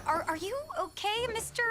Are you okay, Mr.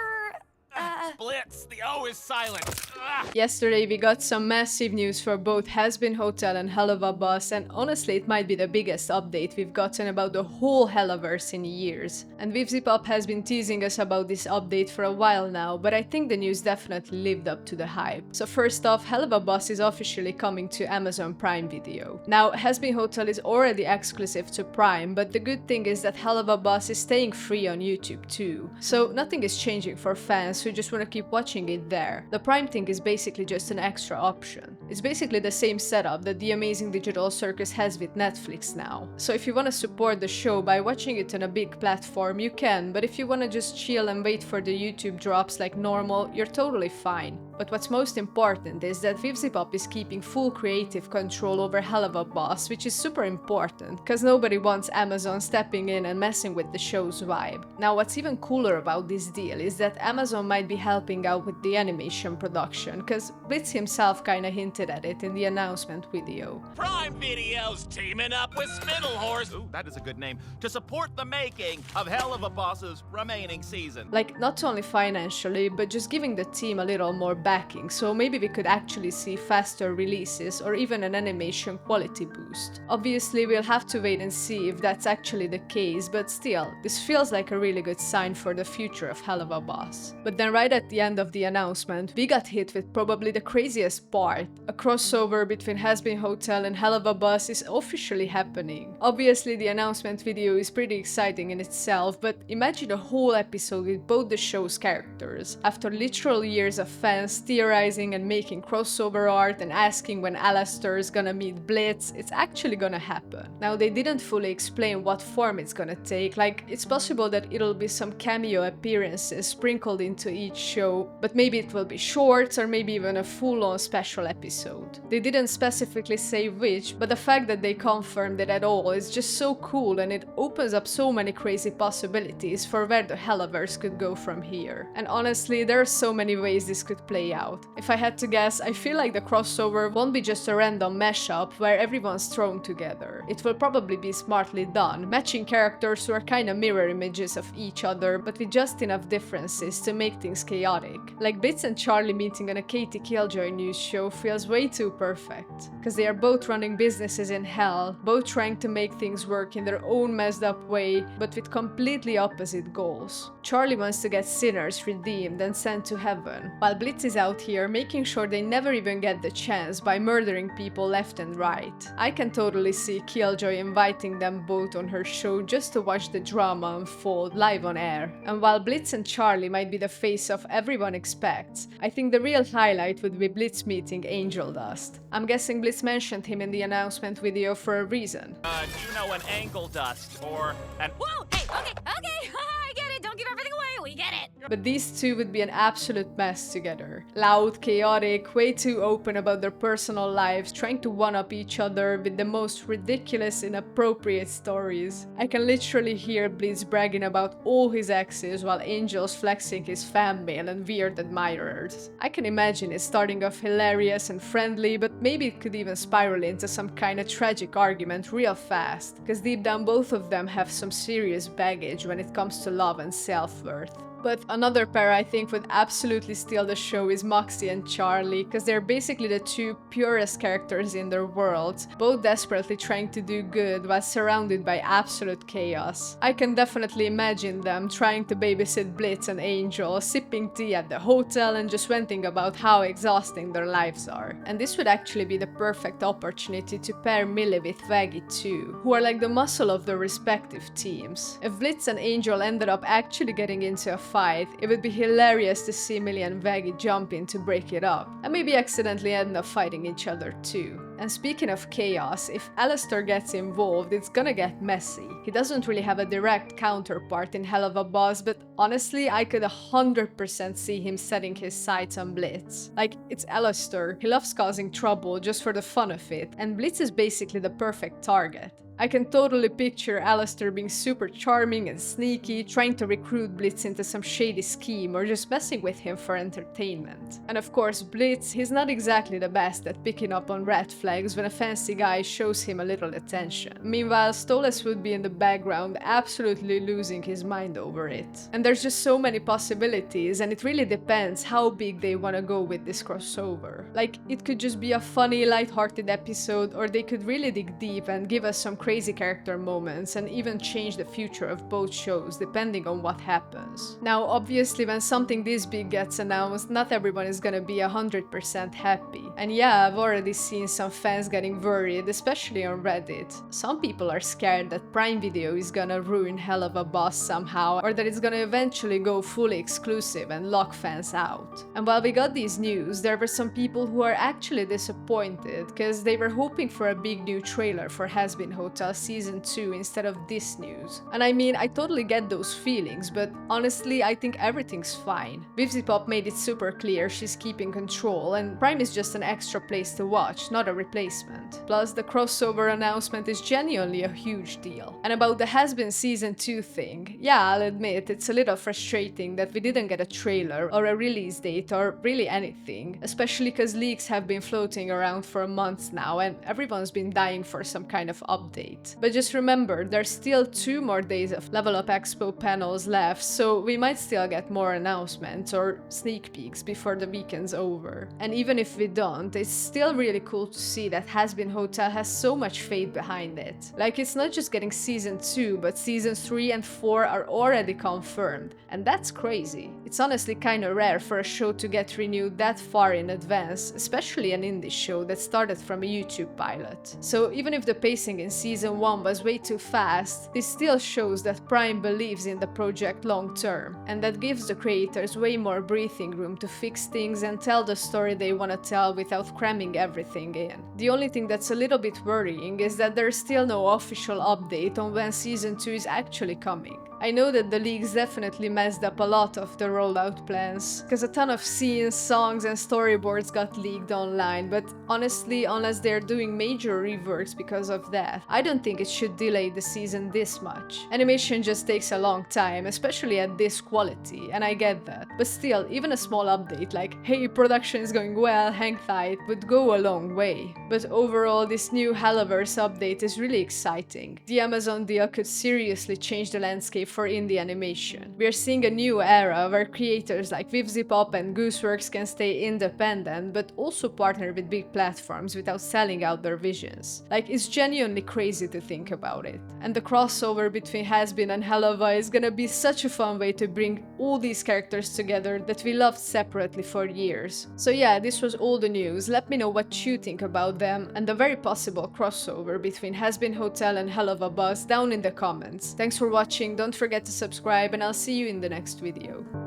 Blitz, the O is silent. Ugh. Yesterday we got some massive news for both Hazbin Hotel and Helluva Bus, and honestly it might be the biggest update we've gotten about the whole hellaverse in years. And vivziepop has been teasing us about this update for a while now, but I think the news definitely lived up to the hype. So first off, Helluva Bus is officially coming to Amazon Prime Video. Now, Hazbin Hotel is already exclusive to Prime, but the good thing is that Helluva Bus is staying free on YouTube too. So nothing is changing for fans who just want to keep watching it there. The Prime thing is basically just an extra option. It's basically the same setup that the amazing digital circus has with Netflix now. So if you want to support the show by watching it on a big platform, you can, but if you want to just chill and wait for the YouTube drops like normal, you're totally fine. But what's most important is that vivziepop is keeping full creative control over Helluva Boss, which is super important, because nobody wants Amazon stepping in and messing with the show's vibe. Now, what's even cooler about this deal is that Amazon might be helping out with the animation production, because Blitz himself kinda hinted at it in the announcement video. Prime Video's teaming up with Spittlehorse, ooh, that is a good name, to support the making of Helluva Boss's remaining season. Like, not only financially, but just giving the team a little more backing, so maybe we could actually see faster releases or even an animation quality boost. Obviously, we'll have to wait and see if that's actually the case, but still, this feels like a really good sign for the future of Helluva Boss. But then right at the end of the announcement, we got hit with probably the craziest part. A crossover between Hazbin Hotel and Helluva Boss is officially happening. Obviously, the announcement video is pretty exciting in itself, but imagine a whole episode with both the show's characters. After literal years of fans theorizing and making crossover art and asking when Alastor is gonna meet Blitz, it's actually gonna happen. Now, they didn't fully explain what form it's gonna take, like, it's possible that it'll be some cameo appearances sprinkled into each show, but maybe it will be shorts or maybe even a full-on special episode. They didn't specifically say which, but the fact that they confirmed it at all is just so cool, and it opens up so many crazy possibilities for where the Hellaverse could go from here. And honestly, there are so many ways this could play out. If I had to guess, I feel like the crossover won't be just a random mashup where everyone's thrown together. It will probably be smartly done, matching characters who are kinda mirror images of each other, but with just enough differences to make things chaotic. Like Blitz and Charlie meeting on a Katie Killjoy news show feels way too perfect. Because they are both running businesses in hell, both trying to make things work in their own messed up way, but with completely opposite goals. Charlie wants to get sinners redeemed and sent to heaven, while Blitz is out here making sure they never even get the chance by murdering people left and right. I can totally see Killjoy inviting them both on her show just to watch the drama unfold live on air. And while Blitz and Charlie might be the face of everyone expects, I think the real highlight would be Blitz meeting Angel Dust. I'm guessing Blitz mentioned him in the announcement video for a reason. You know, an ankle dust, or an... Whoa! Hey, okay, I get it. Don't give everything away. We get it. But these two would be an absolute mess together. Loud, chaotic, way too open about their personal lives, trying to one-up each other with the most ridiculous, inappropriate stories. I can literally hear Blitz bragging about all his exes while Angel's flexing his fan mail and weird admirers. I can imagine it starting off hilarious and friendly, but maybe it could even spiral into some kind of tragic argument real fast, because deep down both of them have some serious baggage when it comes to love and self-worth. But another pair I think would absolutely steal the show is Moxie and Charlie, because they're basically the two purest characters in their worlds, both desperately trying to do good while surrounded by absolute chaos. I can definitely imagine them trying to babysit Blitz and Angel, sipping tea at the hotel and just venting about how exhausting their lives are. And this would actually be the perfect opportunity to pair Millie with Vaggie too, who are like the muscle of their respective teams. If Blitz and Angel ended up actually getting into a fight, it would be hilarious to see Millie and Vaggie jump in to break it up, and maybe accidentally end up fighting each other too. And speaking of chaos, if Alastor gets involved, it's gonna get messy. He doesn't really have a direct counterpart in Helluva Boss, but honestly, I could 100% see him setting his sights on Blitz. Like, it's Alastor, he loves causing trouble just for the fun of it, and Blitz is basically the perfect target. I can totally picture Alistair being super charming and sneaky, trying to recruit Blitz into some shady scheme or just messing with him for entertainment. And of course, Blitz, he's not exactly the best at picking up on red flags when a fancy guy shows him a little attention. Meanwhile, Stolas would be in the background, absolutely losing his mind over it. And there's just so many possibilities, and it really depends how big they want to go with this crossover. Like, it could just be a funny, light-hearted episode, or they could really dig deep and give us some crazy character moments and even change the future of both shows depending on what happens. Now, obviously, when something this big gets announced, not everyone is gonna be 100% happy. And yeah, I've already seen some fans getting worried, especially on Reddit. Some people are scared that Prime Video is gonna ruin Helluva Boss somehow, or that it's gonna eventually go fully exclusive and lock fans out. And while we got these news, there were some people who are actually disappointed, because they were hoping for a big new trailer for Hazbin Hotel Season 2 instead of this news. And I mean, I totally get those feelings, but honestly, I think everything's fine. vivziepop made it super clear she's keeping control, and Prime is just an extra place to watch, not a replacement. Plus, the crossover announcement is genuinely a huge deal. And about the Hazbin Season 2 thing, yeah, I'll admit it's a little frustrating that we didn't get a trailer or a release date or really anything, especially because leaks have been floating around for months now and everyone's been dying for some kind of update. But just remember, there's still 2 more days of Level Up Expo panels left, so we might still get more announcements or sneak peeks before the weekend's over. And even if we don't, it's still really cool to see that Hazbin Hotel has so much faith behind it. Like, it's not just getting Season 2, but Seasons 3 and 4 are already confirmed, and that's crazy. It's honestly kinda rare for a show to get renewed that far in advance, especially an indie show that started from a YouTube pilot. So even if the pacing in Season 1 was way too fast, this still shows that Prime believes in the project long term, and that gives the creators way more breathing room to fix things and tell the story they want to tell without cramming everything in. The only thing that's a little bit worrying is that there's still no official update on when Season 2 is actually coming. I know that the leaks definitely messed up a lot of the rollout plans, because a ton of scenes, songs and storyboards got leaked online, but honestly, unless they're doing major reworks because of that, I don't think it should delay the season this much. Animation just takes a long time, especially at this quality, and I get that. But still, even a small update like, hey, production is going well, hang tight, would go a long way. But overall, this new Hellaverse update is really exciting. The Amazon deal could seriously change the landscape for indie animation. We are seeing a new era where creators like vivziepop and Gooseworks can stay independent but also partner with big platforms without selling out their visions. Like, it's genuinely crazy to think about it. And the crossover between Hazbin and Helluva is gonna be such a fun way to bring all these characters together that we loved separately for years. So yeah, this was all the news. Let me know what you think about them and the very possible crossover between Hazbin Hotel and Helluva Buzz down in the comments. Thanks for watching, don't forget to subscribe, and I'll see you in the next video.